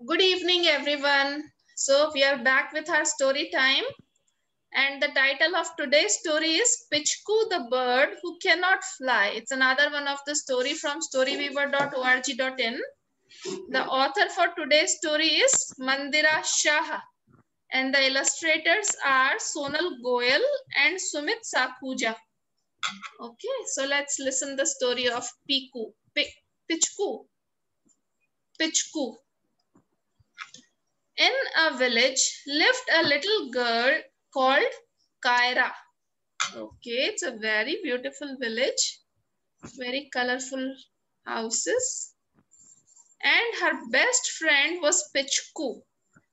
Good evening, everyone. So, we are back with our story time. And the title of today's story is Pichku the Bird Who Cannot Fly. It's another one of the story from storyweaver.org.in. The author for today's story is Mandira Shah. And the illustrators are Sonal Goyal and Sumit Sakhuja. Okay, so let's listen the story of Pichku. Pichku. In a village lived a little girl called Kaira. Okay, it's a very beautiful village, very colorful houses. And her best friend was Pichku.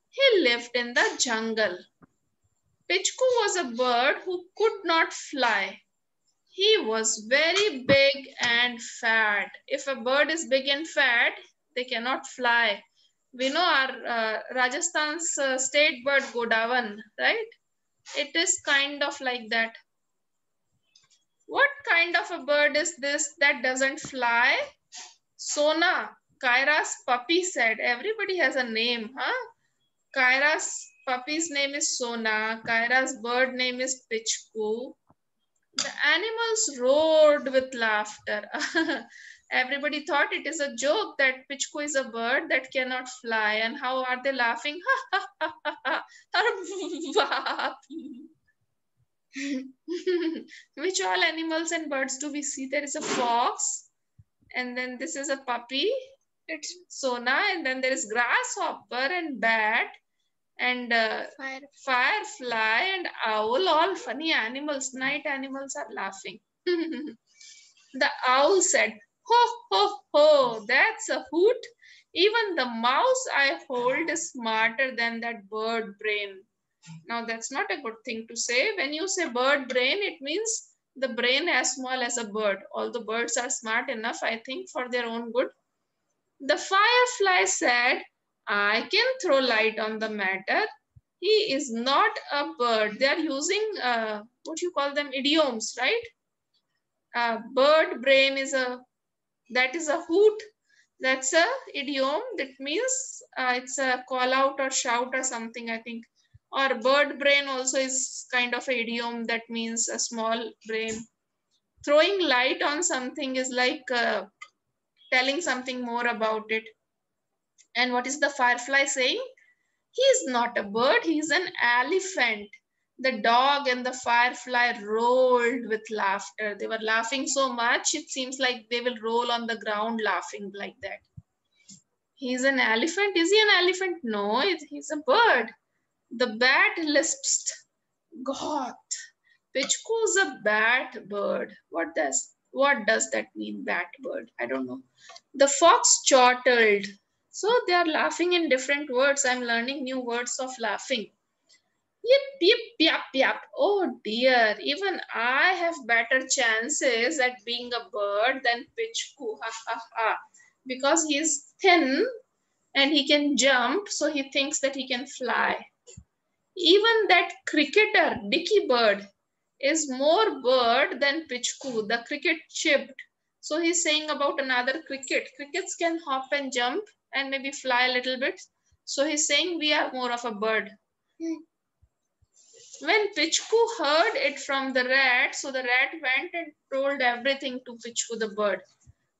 He lived in the jungle. Pichku was a bird who could not fly. He was very big and fat. If a bird is big and fat, they cannot fly. We know our Rajasthan's state bird Godawan, right? It is kind of like that. What kind of a bird is this that doesn't fly? Sona, Kaira's puppy said. Everybody has a name, huh? Kaira's puppy's name is Sona. Kaira's bird name is Pichku. The animals roared with laughter. Everybody thought it is a joke that Pichku is a bird that cannot fly. And how are they laughing? Which all animals and birds do we see? There is a fox, and then this is a puppy. It's Sona, and then there is grasshopper and bat and firefly and owl. All funny animals. Night animals are laughing. The owl said, "Ho, ho, ho, that's a hoot. Even the mouse I hold is smarter than that bird brain." Now, that's not a good thing to say. When you say bird brain, it means the brain as small as a bird. All the birds are smart enough, I think, for their own good. The firefly said, "I can throw light on the matter. He is not a bird." They are using, what you call them, idioms, right? Bird brain is a hoot. That's a idiom. That means it's a call out or shout or something, I think. Or bird brain also is kind of an idiom that means a small brain. Throwing light on something is like telling something more about it. And what is the firefly saying? He is not a bird, he is an elephant. The dog and the firefly rolled with laughter. They were laughing so much, it seems like they will roll on the ground laughing like that. He's an elephant. Is he an elephant? No, he's a bird. The bat lisped, "God, Pichku's a bat bird." What does that mean, bat bird? I don't know. The fox chortled. So they are laughing in different words. I'm learning new words of laughing. Yip, yip, yap, yap. Oh dear, even I have better chances at being a bird than Pichku. Ha ha ha. Because he is thin and he can jump, so he thinks that he can fly. Even that cricketer, Dicky Bird, is more bird than Pichku. The cricket chipped. So he's saying about another cricket. Crickets can hop and jump and maybe fly a little bit. So he's saying we are more of a bird. When Pichku heard it from the rat, so the rat went and told everything to Pichku the bird.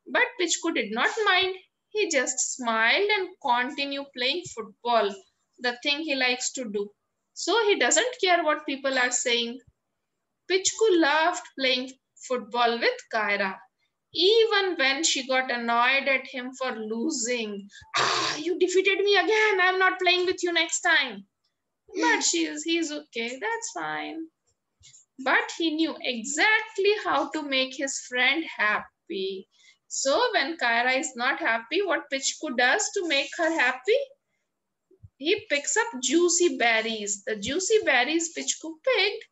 But Pichku did not mind. He just smiled and continued playing football, the thing he likes to do. So he doesn't care what people are saying. Pichku loved playing football with Kaira. Even when she got annoyed at him for losing. "Ah, you defeated me again. I'm not playing with you next time." But he's okay. That's fine. But he knew exactly how to make his friend happy. So when Kaira is not happy, what Pichku does to make her happy? He picks up juicy berries. The juicy berries Pichku picked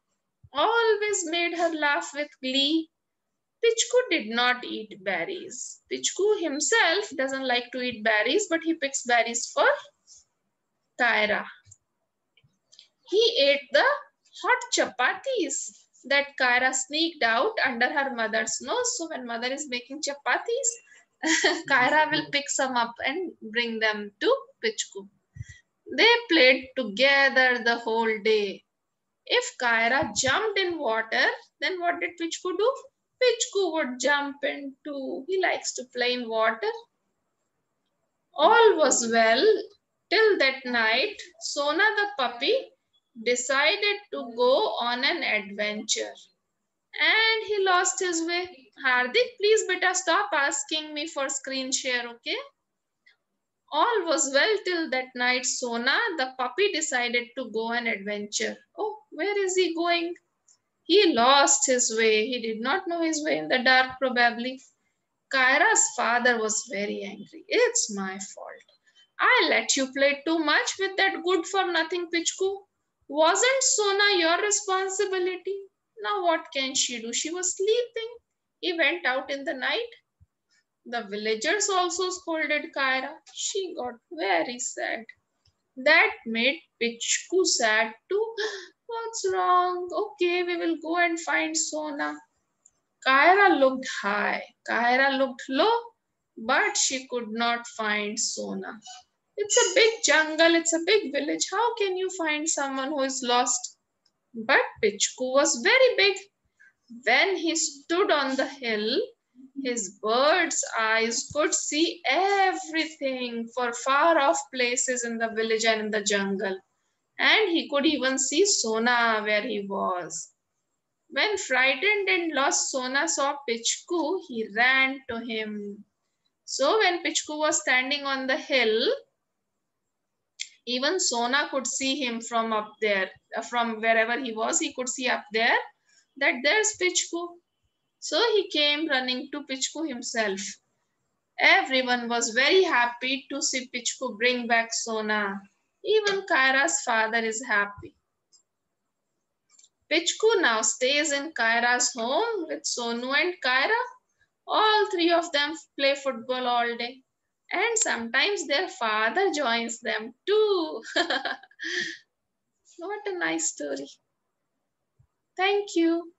always made her laugh with glee. Pichku did not eat berries. Pichku himself doesn't like to eat berries, but he picks berries for Kaira. He ate the hot chapatis that Kaira sneaked out under her mother's nose. So when mother is making chapatis, Kaira will pick some up and bring them to Pichku. They played together the whole day. If Kaira jumped in water, then what did Pichku do? Pichku would jump in too. He likes to play in water. All was well till that night. Sona the puppy decided to go on an adventure. And he lost his way. Hardik, please beta stop asking me for screen share, okay? All was well till that night. Sona, the puppy, decided to go an adventure. Oh, where is he going? He lost his way. He did not know his way in the dark, probably. Kaira's father was very angry. It's my fault. I let you play too much with that good for nothing Pichku. Wasn't Sona your responsibility? Now what can she do? She was sleeping. He went out in the night. The villagers also scolded Kaira. She got very sad. That made Pichku sad too. What's wrong? Okay, we will go and find Sona. Kaira looked high. Kaira looked low, but she could not find Sona. It's a big jungle, it's a big village. How can you find someone who is lost? But Pichku was very big. When he stood on the hill, his bird's eyes could see everything for far off places in the village and in the jungle. And he could even see Sona where he was. When frightened and lost, Sona saw Pichku, he ran to him. So when Pichku was standing on the hill, even Sona could see him from up there, from wherever he was, he could see up there that there's Pichku. So he came running to Pichku himself. Everyone was very happy to see Pichku bring back Sona. Even Kaira's father is happy. Pichku now stays in Kaira's home with Sonu and Kaira. All three of them play football all day. And sometimes their father joins them too. What a nice story. Thank you.